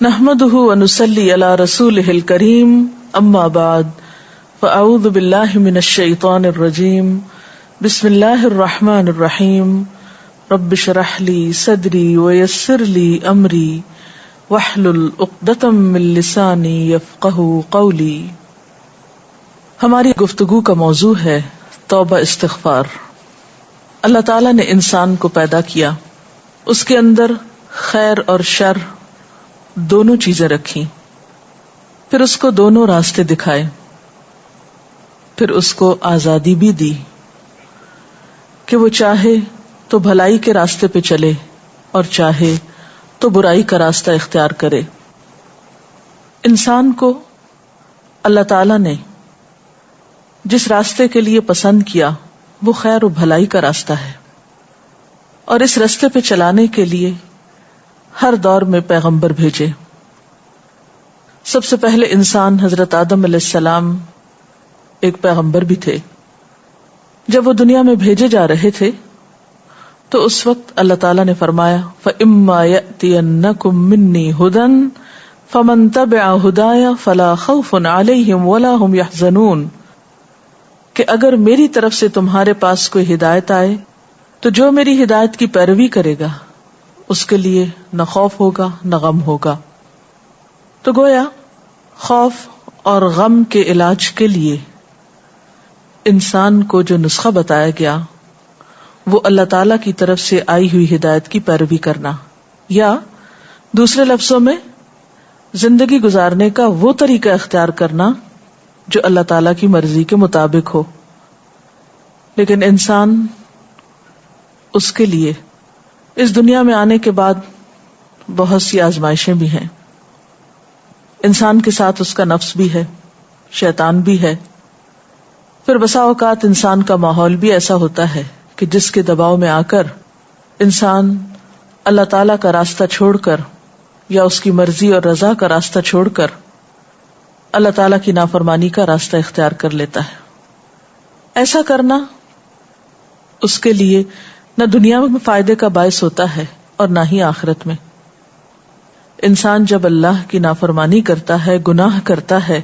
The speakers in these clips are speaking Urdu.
نحمده ونصلي على رسوله الكريم اما بعد فاعوذ بالله من الشيطان الرجيم بسم الله الرحمن الرحيم رب اشرح لي صدري ويسر لي امري واحلل عقدة من لساني يفقهوا قولي۔ ہماری گفتگو کا موضوع ہے توبہ استغفار۔ اللہ تعالیٰ نے انسان کو پیدا کیا، اس کے اندر خیر اور شر دونوں چیزیں رکھی، پھر اس کو دونوں راستے دکھائے، پھر اس کو آزادی بھی دی کہ وہ چاہے تو بھلائی کے راستے پہ چلے اور چاہے تو برائی کا راستہ اختیار کرے۔ انسان کو اللہ تعالی نے جس راستے کے لیے پسند کیا وہ خیر و بھلائی کا راستہ ہے، اور اس راستے پہ چلانے کے لیے ہر دور میں پیغمبر بھیجے۔ سب سے پہلے انسان حضرت آدم علیہ السلام ایک پیغمبر بھی تھے۔ جب وہ دنیا میں بھیجے جا رہے تھے تو اس وقت اللہ تعالیٰ نے فرمایا فَإِمَّا يَأْتِيَنَّكُم مِّنِّي هُدًى فَمَن تَبِعَ هُدَايَ فَلَا خَوْفٌ عَلَيْهِمْ وَلَا هُمْ يَحْزَنُونَ کہ اگر میری طرف سے تمہارے پاس کوئی ہدایت آئے تو جو میری ہدایت کی پیروی کرے گا اس کے لیے نہ خوف ہوگا نہ غم ہوگا۔ تو گویا خوف اور غم کے علاج کے لیے انسان کو جو نسخہ بتایا گیا وہ اللہ تعالی کی طرف سے آئی ہوئی ہدایت کی پیروی کرنا، یا دوسرے لفظوں میں زندگی گزارنے کا وہ طریقہ اختیار کرنا جو اللہ تعالی کی مرضی کے مطابق ہو۔ لیکن انسان اس کے لیے اس دنیا میں آنے کے بعد بہت سی آزمائشیں بھی ہیں۔ انسان کے ساتھ اس کا نفس بھی ہے، شیطان بھی ہے، پھر بسا اوقات انسان کا ماحول بھی ایسا ہوتا ہے کہ جس کے دباؤ میں آ کر انسان اللہ تعالی کا راستہ چھوڑ کر یا اس کی مرضی اور رضا کا راستہ چھوڑ کر اللہ تعالی کی نافرمانی کا راستہ اختیار کر لیتا ہے۔ ایسا کرنا اس کے لیے نہ دنیا میں فائدے کا باعث ہوتا ہے اور نہ ہی آخرت میں۔ انسان جب اللہ کی نافرمانی کرتا ہے، گناہ کرتا ہے،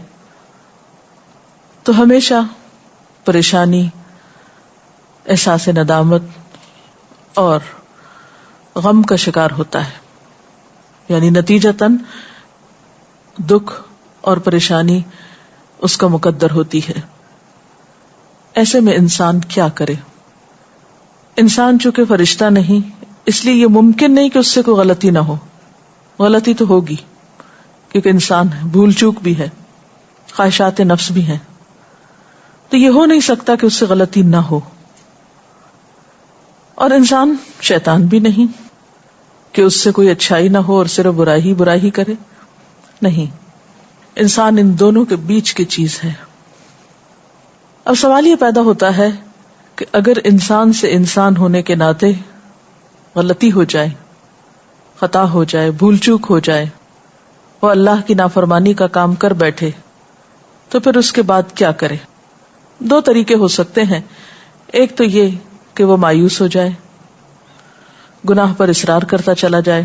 تو ہمیشہ پریشانی، احساس ندامت اور غم کا شکار ہوتا ہے، یعنی نتیجتاً دکھ اور پریشانی اس کا مقدر ہوتی ہے۔ ایسے میں انسان کیا کرے؟ انسان چونکہ فرشتہ نہیں، اس لیے یہ ممکن نہیں کہ اس سے کوئی غلطی نہ ہو۔ غلطی تو ہوگی کیونکہ انسان ہے، بھول چوک بھی ہے، خواہشات نفس بھی ہیں، تو یہ ہو نہیں سکتا کہ اس سے غلطی نہ ہو۔ اور انسان شیطان بھی نہیں کہ اس سے کوئی اچھائی نہ ہو اور صرف برائی ہی کرے، نہیں، انسان ان دونوں کے بیچ کی چیز ہے۔ اب سوال یہ پیدا ہوتا ہے کہ اگر انسان سے انسان ہونے کے ناطے غلطی ہو جائے، خطا ہو جائے، بھول چوک ہو جائے، وہ اللہ کی نافرمانی کا کام کر بیٹھے، تو پھر اس کے بعد کیا کرے؟ دو طریقے ہو سکتے ہیں۔ ایک تو یہ کہ وہ مایوس ہو جائے، گناہ پر اصرار کرتا چلا جائے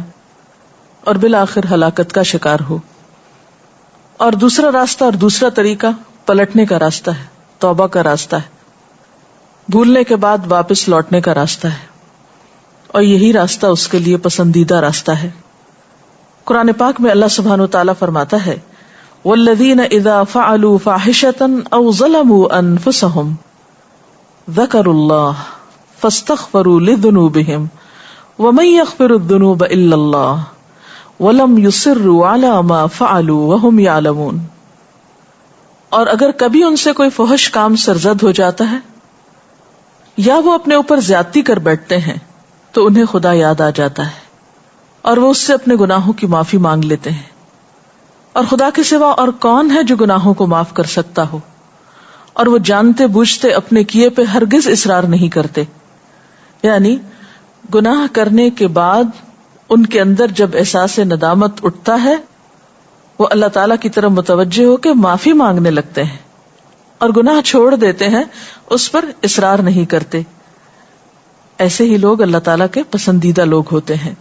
اور بالآخر ہلاکت کا شکار ہو۔ اور دوسرا راستہ اور دوسرا طریقہ پلٹنے کا راستہ ہے، توبہ کا راستہ ہے، بھولنے کے بعد واپس لوٹنے کا راستہ ہے، اور یہی راستہ اس کے لیے پسندیدہ راستہ ہے۔ قرآن پاک میں اللہ سبحانہ وتعالی فرماتا ہے والذین اذا فعلوا فاحشة او ظلموا انفسهم ذکروا اللہ فاستغفروا لذنوبهم ومن يغفر الذنوب الا اللہ ولم يصروا على ما فعلوا وهم يعلمون۔ اور اگر کبھی ان سے کوئی فحش کام سرزد ہو جاتا ہے یا وہ اپنے اوپر زیادتی کر بیٹھتے ہیں تو انہیں خدا یاد آ جاتا ہے اور وہ اس سے اپنے گناہوں کی معافی مانگ لیتے ہیں، اور خدا کے سوا اور کون ہے جو گناہوں کو معاف کر سکتا ہو، اور وہ جانتے بوجھتے اپنے کیے پہ ہرگز اصرار نہیں کرتے۔ یعنی گناہ کرنے کے بعد ان کے اندر جب احساس ندامت اٹھتا ہے وہ اللہ تعالیٰ کی طرف متوجہ ہو کے معافی مانگنے لگتے ہیں اور گناہ چھوڑ دیتے ہیں، اس پر اصرار نہیں کرتے۔ ایسے ہی لوگ اللہ تعالیٰ کے پسندیدہ لوگ ہوتے ہیں۔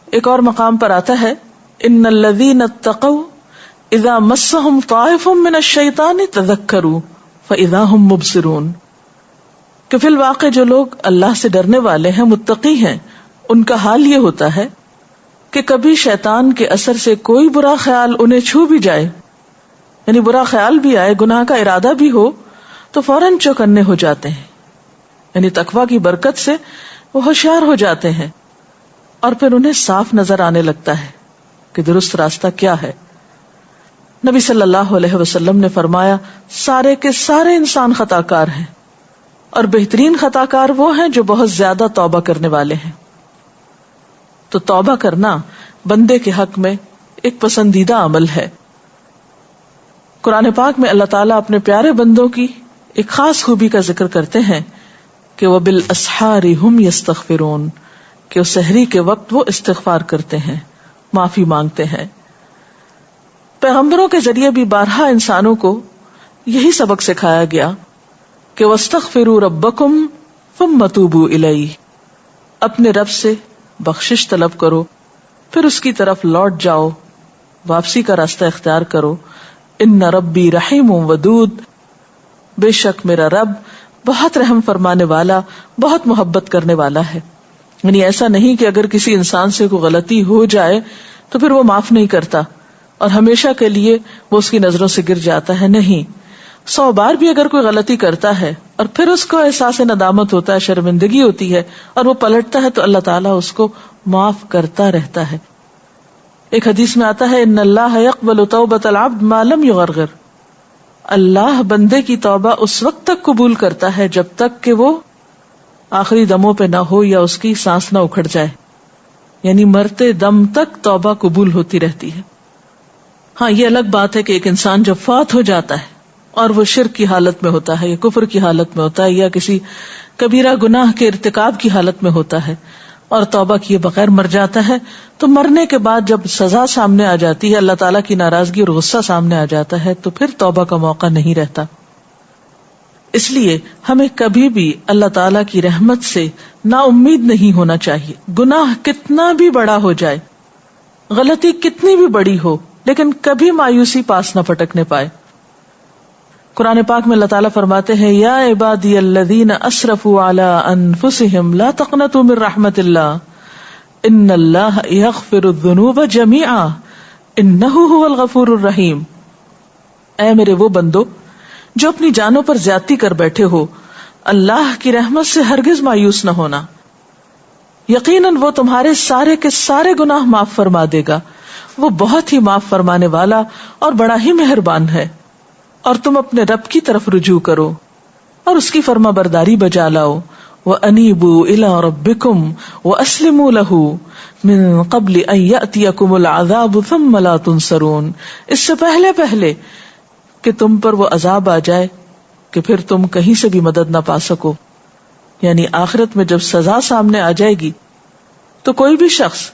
ایک اور مقام پر آتا ہے ان الذین اتقوا اذا مسهم طائف من الشیطان تذکروا فاذا هم مبصرون، کہ فی الواقع جو لوگ اللہ سے ڈرنے والے ہیں، متقی ہیں، ان کا حال یہ ہوتا ہے کہ کبھی شیطان کے اثر سے کوئی برا خیال انہیں چھو بھی جائے، یعنی برا خیال بھی آئے، گناہ کا ارادہ بھی ہو، تو فوراً چوکنے ہو جاتے ہیں، یعنی تقویٰ کی برکت سے وہ ہوشیار ہو جاتے ہیں، اور پھر انہیں صاف نظر آنے لگتا ہے کہ درست راستہ کیا ہے۔ نبی صلی اللہ علیہ وسلم نے فرمایا، سارے کے سارے انسان خطا کار ہیں، اور بہترین خطا کار وہ ہیں جو بہت زیادہ توبہ کرنے والے ہیں۔ تو توبہ کرنا بندے کے حق میں ایک پسندیدہ عمل ہے۔ قرآن پاک میں اللہ تعالیٰ اپنے پیارے بندوں کی ایک خاص خوبی کا ذکر کرتے ہیں کہ وَبِالْأَسْحَارِ هُمْ يَسْتَغْفِرُونَ، کہ سحری کے وقت وہ استغفار کرتے ہیں، معافی مانگتے ہیں۔ پیغمبروں کے ذریعے بھی بارہا انسانوں کو یہی سبق سکھایا گیا کہ وَاسْتَغْفِرُوا رَبَّكُمْ ثُمَّ تُوبُوا إِلَيْهِ، اپنے رب سے بخشش طلب کرو، پھر اس کی طرف لوٹ جاؤ، واپسی کا راستہ اختیار کرو۔ ان ربی رحیم ودود، بے شک میرا رب بہت رحم فرمانے والا، بہت محبت کرنے والا ہے۔ یعنی ایسا نہیں کہ اگر کسی انسان سے کوئی غلطی ہو جائے تو پھر وہ معاف نہیں کرتا اور ہمیشہ کے لیے وہ اس کی نظروں سے گر جاتا ہے، نہیں، 100 بار بھی اگر کوئی غلطی کرتا ہے اور پھر اس کو احساس ندامت ہوتا ہے، شرمندگی ہوتی ہے اور وہ پلٹتا ہے، تو اللہ تعالیٰ اس کو معاف کرتا رہتا ہے۔ ایک حدیث میں آتا ہے ان اللہ یقبل توبۃ العبد ما لم یغرغر، اللہ بندے کی توبہ اس وقت تک قبول کرتا ہے جب تک کہ وہ آخری دموں پہ نہ ہو یا اس کی سانس نہ اکھڑ جائے، یعنی مرتے دم تک توبہ قبول ہوتی رہتی ہے۔ ہاں، یہ الگ بات ہے کہ ایک انسان جب فوت ہو جاتا ہے اور وہ شرک کی حالت میں ہوتا ہے یا کفر کی حالت میں ہوتا ہے یا کسی کبیرہ گناہ کے ارتکاب کی حالت میں ہوتا ہے اور توبہ کیے بغیر مر جاتا ہے، تو مرنے کے بعد جب سزا سامنے آ جاتی ہے، اللہ تعالیٰ کی ناراضگی اور غصہ سامنے آ جاتا ہے، تو پھر توبہ کا موقع نہیں رہتا۔ اس لیے ہمیں کبھی بھی اللہ تعالیٰ کی رحمت سے نا امید نہیں ہونا چاہیے، گناہ کتنا بھی بڑا ہو جائے، غلطی کتنی بھی بڑی ہو، لیکن کبھی مایوسی پاس نہ پٹکنے پائے۔ قرآن پاک میں اللہ تعالیٰ فرماتے ہیں یا عبادی الذین اسرفوا علی انفسہم لا تقنطوا من رحمت اللہ ان اللہ یغفر الذنوب جميعا انہ هو الغفور الرحیم، اے میرے وہ بندو جو اپنی جانوں پر زیادتی کر بیٹھے ہو، اللہ کی رحمت سے ہرگز مایوس نہ ہونا، یقیناً وہ تمہارے سارے کے سارے گناہ معاف فرما دے گا، وہ بہت ہی معاف فرمانے والا اور بڑا ہی مہربان ہے۔ اور تم اپنے رب کی طرف رجوع کرو اور اس کی فرما برداری بجا لاؤ، وَأَنِيبُوا إِلَىٰ رَبِّكُمْ وَأَسْلِمُوا لَهُ مِن قَبْلِ أَن يَأْتِيَكُمُ الْعَذَابُ ثُمَّ لَا تُنصَرُونَ، اس سے پہلے کہ تم پر وہ عذاب آ جائے کہ پھر تم کہیں سے بھی مدد نہ پا سکو، یعنی آخرت میں جب سزا سامنے آ جائے گی تو کوئی بھی شخص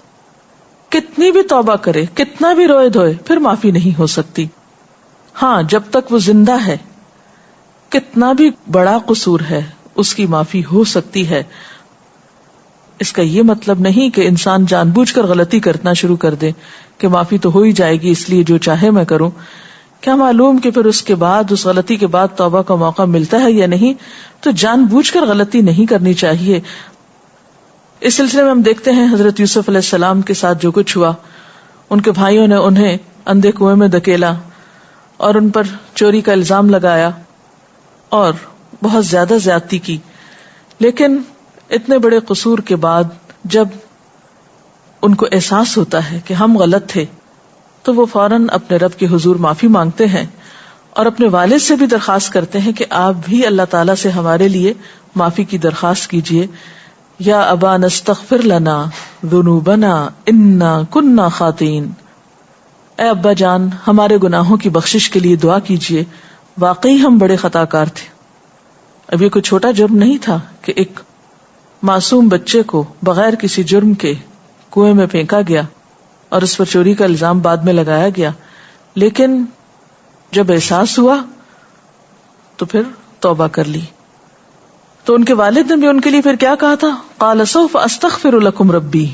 کتنی بھی توبہ کرے، کتنا بھی روئے دھوئے، پھر معافی نہیں ہو سکتی۔ ہاں، جب تک وہ زندہ ہے کتنا بھی بڑا قصور ہے اس کی معافی ہو سکتی ہے۔ اس کا یہ مطلب نہیں کہ انسان جان بوجھ کر غلطی کرنا شروع کر دے کہ معافی تو ہو ہی جائے گی اس لیے جو چاہے میں کروں، کیا معلوم کہ پھر اس کے بعد، اس غلطی کے بعد توبہ کا موقع ملتا ہے یا نہیں۔ تو جان بوجھ کر غلطی نہیں کرنی چاہیے۔ اس سلسلے میں ہم دیکھتے ہیں حضرت یوسف علیہ السلام کے ساتھ جو کچھ ہوا، ان کے بھائیوں نے انہیں اندھے کنویں میں دھکیلا اور ان پر چوری کا الزام لگایا اور بہت زیادہ زیادتی کی، لیکن اتنے بڑے قصور کے بعد جب ان کو احساس ہوتا ہے کہ ہم غلط تھے تو وہ فوراً اپنے رب کے حضور معافی مانگتے ہیں اور اپنے والد سے بھی درخواست کرتے ہیں کہ آپ بھی اللہ تعالیٰ سے ہمارے لیے معافی کی درخواست کیجیے۔ یا ابا نستغفر لنا ذنوبنا انا کننا خاطئین، اے ابا جان ہمارے گناہوں کی بخشش کے لیے دعا کیجیے، واقعی ہم بڑے خطا کار تھے۔ اب یہ کوئی چھوٹا جرم نہیں تھا کہ ایک معصوم بچے کو بغیر کسی جرم کے کنویں میں پھینکا گیا اور اس پر چوری کا الزام بعد میں لگایا گیا، لیکن جب احساس ہوا تو پھر توبہ کر لی۔ تو ان کے والد نے بھی ان کے لیے پھر کیا کہا تھا؟ قال سوف استغفر لکم ربی،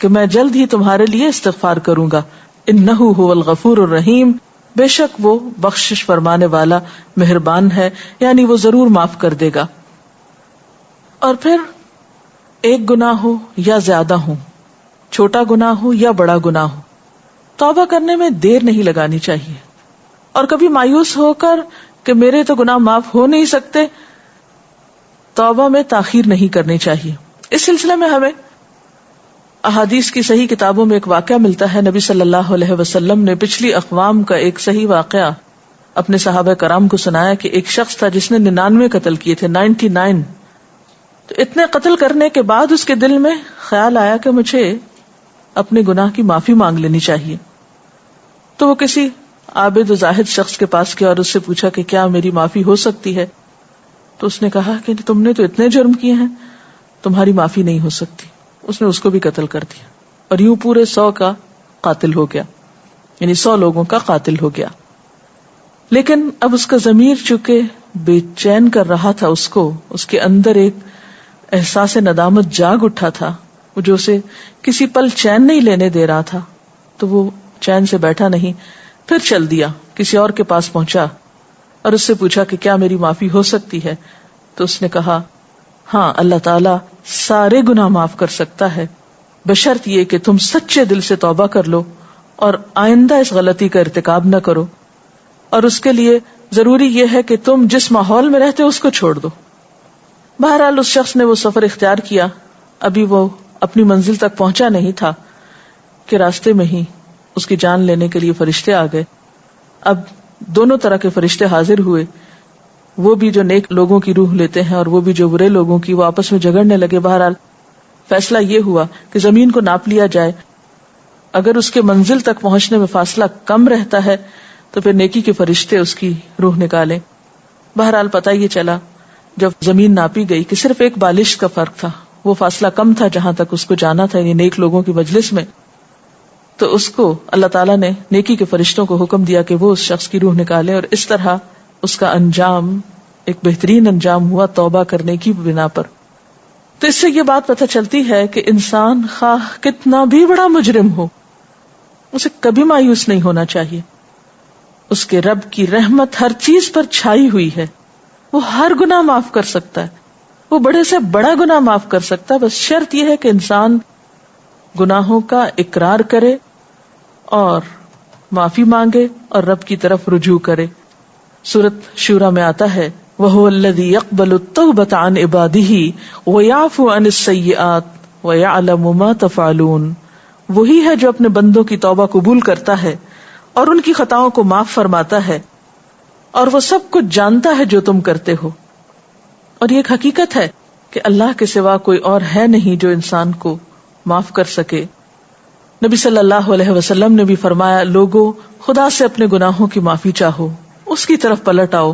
کہ میں جلد ہی تمہارے لیے استغفار کروں گا. انہ هو الغفور الرحیم، بے شک وہ بخشش فرمانے والا مہربان ہے، یعنی وہ ضرور معاف کر دے گا. اور پھر ایک گناہ ہو یا زیادہ ہو، چھوٹا گناہ ہو یا بڑا گناہ ہو، توبہ کرنے میں دیر نہیں لگانی چاہیے. اور کبھی مایوس ہو کر کہ میرے تو گناہ معاف ہو نہیں سکتے، توبہ میں تاخیر نہیں کرنی چاہیے. اس سلسلے میں ہمیں احادیث کی صحیح کتابوں میں ایک واقعہ ملتا ہے. نبی صلی اللہ علیہ وسلم نے پچھلی اقوام کا ایک صحیح واقعہ اپنے صحابہ کرام کو سنایا کہ ایک شخص تھا جس نے 99 قتل کیے تھے، 99. تو اتنے قتل کرنے کے بعد اس کے دل میں خیال آیا کہ مجھے اپنے گناہ کی معافی مانگ لینی چاہیے. تو وہ کسی عابد و زاہد شخص کے پاس گیا اور اس سے پوچھا کہ کیا میری معافی ہو سکتی ہے؟ تو اس نے کہا کہ تم نے تو اتنے جرم کیے ہیں، تمہاری معافی نہیں ہو سکتی. اس نے اس کو بھی قتل کر دیا اور یوں پورے 100 کا قاتل ہو گیا، یعنی 100 لوگوں کا قاتل ہو گیا. لیکن اب اس کا ضمیر چونکہ بے چین کر رہا تھا، اس کے اندر ایک احساس ندامت جاگ اٹھا تھا، وہ جو اسے کسی پل چین نہیں لینے دے رہا تھا. تو وہ چین سے بیٹھا نہیں، پھر چل دیا، کسی اور کے پاس پہنچا اور اس سے پوچھا کہ کیا میری معافی ہو سکتی ہے؟ تو اس نے کہا ہاں، اللہ تعالیٰ سارے گناہ معاف کر سکتا ہے، بشرط یہ کہ تم سچے دل سے توبہ کر لو اور آئندہ اس غلطی کا ارتکاب نہ کرو. اور اس کے لیے ضروری یہ ہے کہ تم جس ماحول میں رہتے ہو اس کو چھوڑ دو. بہرحال اس شخص نے وہ سفر اختیار کیا. ابھی وہ اپنی منزل تک پہنچا نہیں تھا کہ راستے میں ہی اس کی جان لینے کے لیے فرشتے آ گئے. اب دونوں طرح کے فرشتے حاضر ہوئے، وہ بھی جو نیک لوگوں کی روح لیتے ہیں اور وہ بھی جو برے لوگوں کی. وہ آپس میں جھگڑنے لگے. بہرحال فیصلہ یہ ہوا کہ زمین کو ناپ لیا جائے. اگر اس کے منزل تک پہنچنے میں فاصلہ کم رہتا ہے تو پھر نیکی کے فرشتے اس کی روح نکالیں. بہرحال پتہ یہ چلا جب زمین ناپی گئی کہ صرف ایک بالش کا فرق تھا، وہ فاصلہ کم تھا جہاں تک اس کو جانا تھا، یعنی نیک لوگوں کی مجلس میں. تو اس کو اللہ تعالیٰ نے نیکی کے فرشتوں کو حکم دیا کہ وہ اس شخص کی روح نکالے، اور اس طرح اس کا انجام ایک بہترین انجام ہوا توبہ کرنے کی بنا پر. تو اس سے یہ بات پتہ چلتی ہے کہ انسان خواہ کتنا بھی بڑا مجرم ہو، اسے کبھی مایوس نہیں ہونا چاہیے. اس کے رب کی رحمت ہر چیز پر چھائی ہوئی ہے، وہ ہر گناہ معاف کر سکتا ہے، وہ بڑے سے بڑا گناہ معاف کر سکتا ہے. بس شرط یہ ہے کہ انسان گناہوں کا اقرار کرے اور معافی مانگے اور رب کی طرف رجوع کرے. سورۃ شورى میں آتا ہے وَهُوَ الَّذِي يَقْبَلُ التَّوْبَةَ عَنْ عِبَادِهِ وَيَعْفُو عَنِ السَّيِّئَاتِ وَيَعْلَمُ مَا تَفْعَلُونَ. وہی ہے جو اپنے بندوں کی توبہ قبول کرتا ہے اور ان کی خطاؤں کو معاف فرماتا ہے، اور وہ سب کچھ جانتا ہے جو تم کرتے ہو. اور یہ ایک حقیقت ہے کہ اللہ کے سوا کوئی اور ہے نہیں جو انسان کو معاف کر سکے. نبی صلی اللہ علیہ وسلم نے بھی فرمایا لوگوں، خدا سے اپنے گناہوں کی معافی چاہو، اس کی طرف پلٹ آؤ.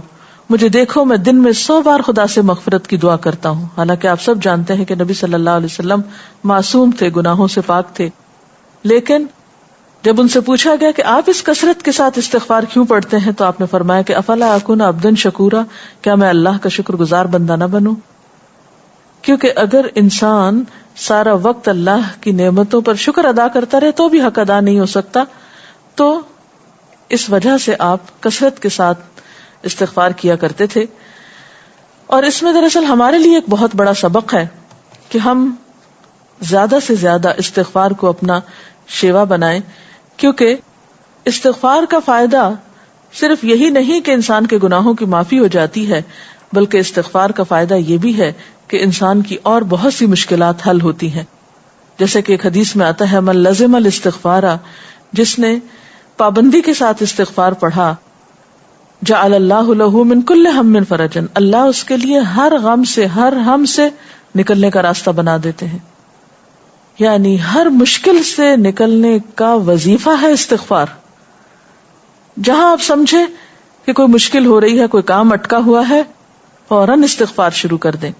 مجھے دیکھو میں دن میں 100 بار خدا سے مغفرت کی دعا کرتا ہوں. حالانکہ آپ سب جانتے ہیں کہ نبی صلی اللہ علیہ وسلم معصوم تھے، گناہوں سے پاک تھے. لیکن جب ان سے پوچھا گیا کہ آپ اس کثرت کے ساتھ استغفار کیوں پڑھتے ہیں تو آپ نے فرمایا کہ افلا اکون عبدا شکورا، کیا میں اللہ کا شکر گزار بندہ نہ بنوں؟ کیونکہ اگر انسان سارا وقت اللہ کی نعمتوں پر شکر ادا کرتا رہے تو بھی حق ادا نہیں ہو سکتا. تو اس وجہ سے آپ کثرت کے ساتھ استغفار کیا کرتے تھے. اور اس میں دراصل ہمارے لیے ایک بہت بڑا سبق ہے کہ ہم زیادہ سے زیادہ استغفار کو اپنا شیوا بنائیں، کیونکہ استغفار کا فائدہ صرف یہی نہیں کہ انسان کے گناہوں کی معافی ہو جاتی ہے، بلکہ استغفار کا فائدہ یہ بھی ہے کہ انسان کی اور بہت سی مشکلات حل ہوتی ہیں. جیسے کہ ایک حدیث میں آتا ہے من لزم الاستغفار، جس نے پابندی کے ساتھ استغفار پڑھا، جعل اللہ لہ من کل ہم فرجا، اللہ اس کے لیے ہر غم سے، ہر ہم سے نکلنے کا راستہ بنا دیتے ہیں. یعنی ہر مشکل سے نکلنے کا وظیفہ ہے استغفار. جہاں آپ سمجھے کہ کوئی مشکل ہو رہی ہے، کوئی کام اٹکا ہوا ہے، فوراً استغفار شروع کر دیں.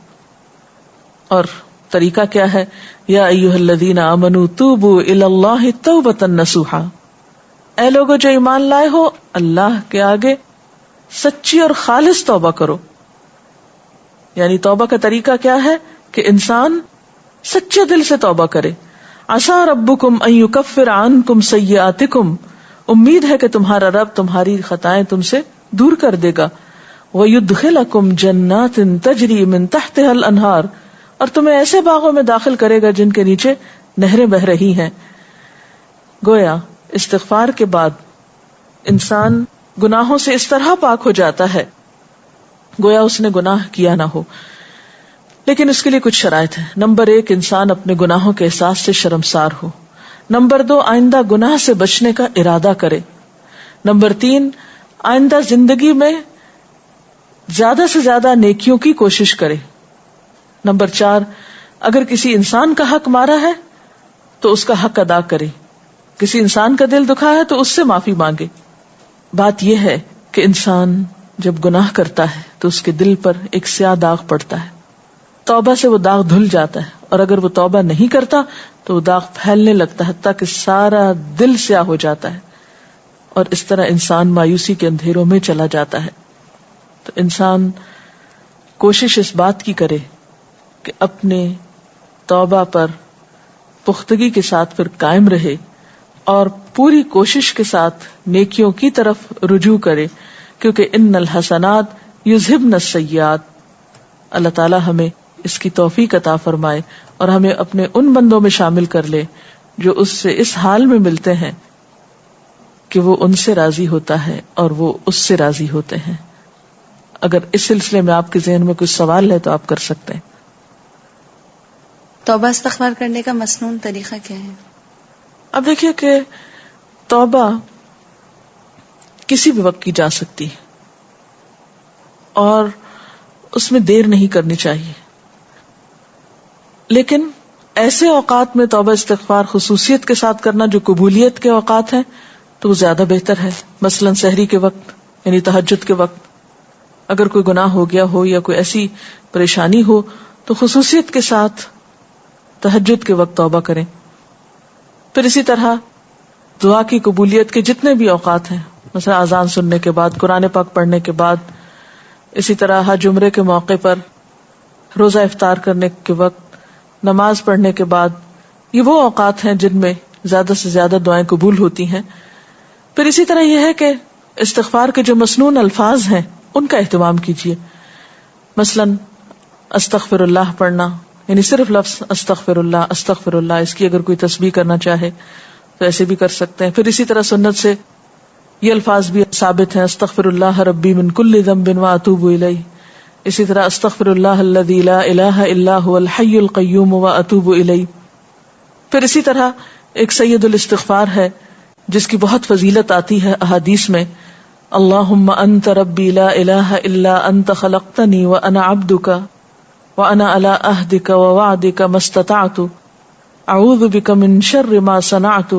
اور طریقہ کیا ہے؟ یا ایھا الذین آمنوا توبوا الی اللہ توبۃ نصوحا، اے لوگو جو ایمان لائے ہو اللہ کے آگے سچی اور خالص توبہ کرو. یعنی توبہ کا طریقہ کیا ہے کہ انسان سچے دل سے توبہ کرے. عسى ربكم ان يكفر عنكم سيئاتكم، امید ہے کہ تمہارا رب تمہاری خطائیں تم سے دور کر دے گا. وَيُدْخِلَكُمْ جَنَّاتٍ تَجْرِي مِن تَحْتِهَا الْأَنْهَارُ، اور تمہیں ایسے باغوں میں داخل کرے گا جن کے نیچے نہریں بہ رہی ہیں. گویا استغفار کے بعد انسان گناہوں سے اس طرح پاک ہو جاتا ہے گویا اس نے گناہ کیا نہ ہو. لیکن اس کے لیے کچھ شرائط ہیں. نمبر 1، انسان اپنے گناہوں کے احساس سے شرمسار ہو. نمبر 2، آئندہ گناہ سے بچنے کا ارادہ کرے. نمبر 3، آئندہ زندگی میں زیادہ سے زیادہ نیکیوں کی کوشش کرے. نمبر 4، اگر کسی انسان کا حق مارا ہے تو اس کا حق ادا کرے. کسی انسان کا دل دکھا ہے تو اس سے معافی مانگے. بات یہ ہے کہ انسان جب گناہ کرتا ہے تو اس کے دل پر ایک سیاہ داغ پڑتا ہے. توبہ سے وہ داغ دھل جاتا ہے، اور اگر وہ توبہ نہیں کرتا تو وہ داغ پھیلنے لگتا ہے تاکہ سارا دل سیاہ ہو جاتا ہے، اور اس طرح انسان مایوسی کے اندھیروں میں چلا جاتا ہے. تو انسان کوشش اس بات کی کرے کہ اپنے توبہ پر پختگی کے ساتھ پھر قائم رہے اور پوری کوشش کے ساتھ نیکیوں کی طرف رجوع کرے، کیونکہ ان الحسنات یذہبن السیئات. اللہ تعالی ہمیں اس کی توفیق عطا فرمائے اور ہمیں اپنے ان بندوں میں شامل کر لے جو اس سے اس حال میں ملتے ہیں کہ وہ ان سے راضی ہوتا ہے اور وہ اس سے راضی ہوتے ہیں. اگر اس سلسلے میں آپ کے ذہن میں کچھ سوال ہے تو آپ کر سکتے ہیں. توبہ استغفار کرنے کا مسنون طریقہ کیا ہے؟ اب دیکھیے کہ توبہ کسی بھی وقت کی جا سکتی ہے اور اس میں دیر نہیں کرنی چاہیے، لیکن ایسے اوقات میں توبہ استغفار خصوصیت کے ساتھ کرنا جو قبولیت کے اوقات ہیں تو وہ زیادہ بہتر ہے. مثلا سحری کے وقت یعنی تہجد کے وقت اگر کوئی گناہ ہو گیا ہو یا کوئی ایسی پریشانی ہو تو خصوصیت کے ساتھ تہجد کے وقت توبہ کریں. پھر اسی طرح دعا کی قبولیت کے جتنے بھی اوقات ہیں، مثلا اذان سننے کے بعد، قرآن پاک پڑھنے کے بعد، اسی طرح حج عمرے کے موقع پر، روزہ افطار کرنے کے وقت، نماز پڑھنے کے بعد، یہ وہ اوقات ہیں جن میں زیادہ سے زیادہ دعائیں قبول ہوتی ہیں. پھر اسی طرح یہ ہے کہ استغفار کے جو مسنون الفاظ ہیں ان کا اہتمام کیجیے. مثلا استغفر اللہ پڑھنا، یعنی صرف لفظ استغفر اللہ، اس کی اگر کوئی تسبیح کرنا چاہے تو ایسے بھی کر سکتے ہیں. پھر اسی طرح سنت سے یہ الفاظ بھی ثابت ہیں، استغفر اللہ ربی من کل ذنب واتوب الیہ. اسی طرح استغفر اللہ الذی لا الہ الا هو الحی القیوم واتوب الیہ. پھر اسی طرح ایک سید الاستغفار ہے جس کی بہت فضیلت آتی ہے احادیث میں، اللہم انت ربی لا الہ الا انت خلقتنی وانا عبدک وانا علی عہدک ووعدک ما استطعت اعوذ بک من شر ما صنعت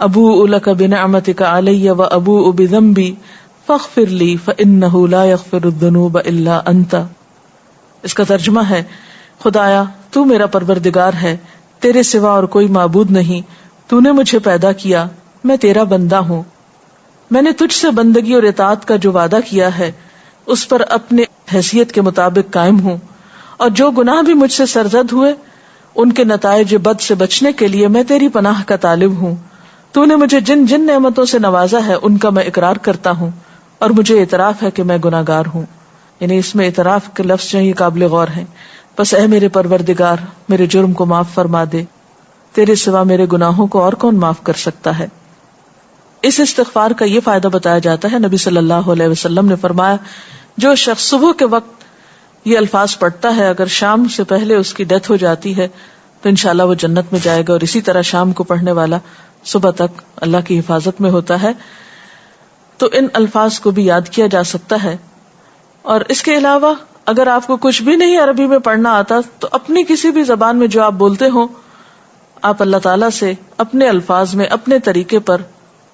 ابوء لک بنعمتک علی وابوء بذنبی فاغفر لی فانہ لا یغفر الذنوب الا انت. اس کا ترجمہ ہے، خدایا تو میرا پروردگار ہے، تیرے سوا اور کوئی معبود نہیں، تو نے مجھے پیدا کیا، میں تیرا بندہ ہوں، میں نے تجھ سے بندگی اور اطاعت کا جو وعدہ کیا ہے اس پر اپنے حیثیت کے مطابق قائم ہوں، اور جو گناہ بھی مجھ سے سرزد ہوئے ان کے نتائج بد سے بچنے کے لیے میں تیری پناہ کا طالب ہوں. تو نے مجھے جن جن نعمتوں سے نوازا ہے ان کا میں اقرار کرتا ہوں، اور مجھے اعتراف ہے کہ میں گناہگار ہوں. یعنی اس میں اعتراف کے لفظ جو یہ قابل غور ہیں. بس اے میرے پروردگار میرے جرم کو معاف فرما دے، تیرے سوا میرے گناہوں کو اور کون معاف کر سکتا ہے. اس استغفار کا یہ فائدہ بتایا جاتا ہے، نبی صلی اللہ علیہ وسلم نے فرمایا جو شخص صبح کے وقت یہ الفاظ پڑھتا ہے اگر شام سے پہلے اس کی ڈیتھ ہو جاتی ہے تو انشاءاللہ وہ جنت میں جائے گا، اور اسی طرح شام کو پڑھنے والا صبح تک اللہ کی حفاظت میں ہوتا ہے. تو ان الفاظ کو بھی یاد کیا جا سکتا ہے. اور اس کے علاوہ اگر آپ کو کچھ بھی نہیں عربی میں پڑھنا آتا تو اپنی کسی بھی زبان میں جو آپ بولتے ہو آپ اللہ تعالیٰ سے اپنے الفاظ میں اپنے طریقے پر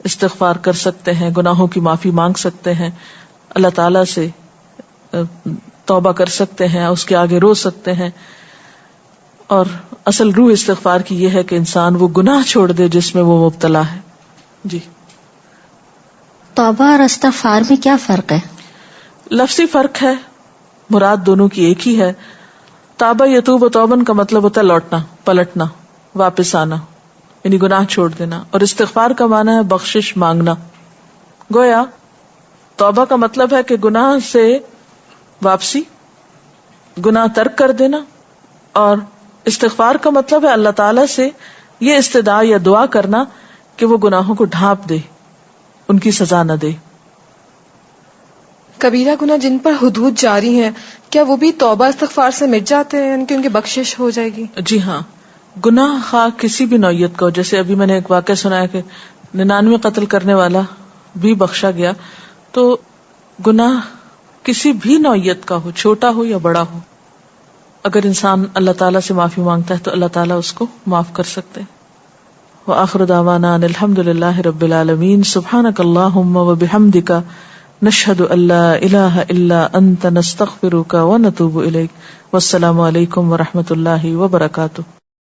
استغفار کر سکتے ہیں، گناہوں کی معافی مانگ سکتے ہیں، اللہ تعالیٰ سے توبہ کر سکتے ہیں، اس کے آگے رو سکتے ہیں. اور اصل روح استغفار کی یہ ہے کہ انسان وہ گناہ چھوڑ دے جس میں وہ مبتلا ہے. جی، توبہ اور استغفار میں کیا فرق ہے؟ لفظی فرق ہے، مراد دونوں کی ایک ہی ہے. تابہ یتوب و توبن کا مطلب ہوتا ہے لوٹنا، پلٹنا، واپس آنا. یعنی گناہ چھوڑ دینا. اور استغفار کا معنی ہے بخشش مانگنا. گویا توبہ کا مطلب ہے کہ گناہ سے واپسی، گناہ ترک کر دینا، اور استغفار کا مطلب ہے اللہ تعالی سے یہ استدعا یا دعا کرنا کہ وہ گناہوں کو ڈھانپ دے، ان کی سزا نہ دے. کبیرہ گناہ جن پر حدود جاری ہیں کیا وہ بھی توبہ استغفار سے مٹ جاتے ہیں، یعنی کہ ان کی بخشش ہو جائے گی؟ جی ہاں، گناہ خواہ کسی بھی نوعیت کا ہو، جیسے ابھی میں نے ایک واقعہ سنا ہے کہ 99 قتل کرنے والا بھی بخشا گیا. تو گناہ کسی بھی نوعیت کا ہو، چھوٹا ہو یا بڑا ہو، اگر انسان اللہ تعالیٰ سے معافی مانگتا ہے تو اللہ تعالیٰ اس کو معاف کر سکتے ہیں. وآخر دعوانا ان الحمد للہ رب العالمین. سبحانک اللہم وبحمدک نشہد ان لا الہ الا انت نستغفرک ونتوب الیک. والسلام علیکم ورحمۃ اللہ وبرکاتہ.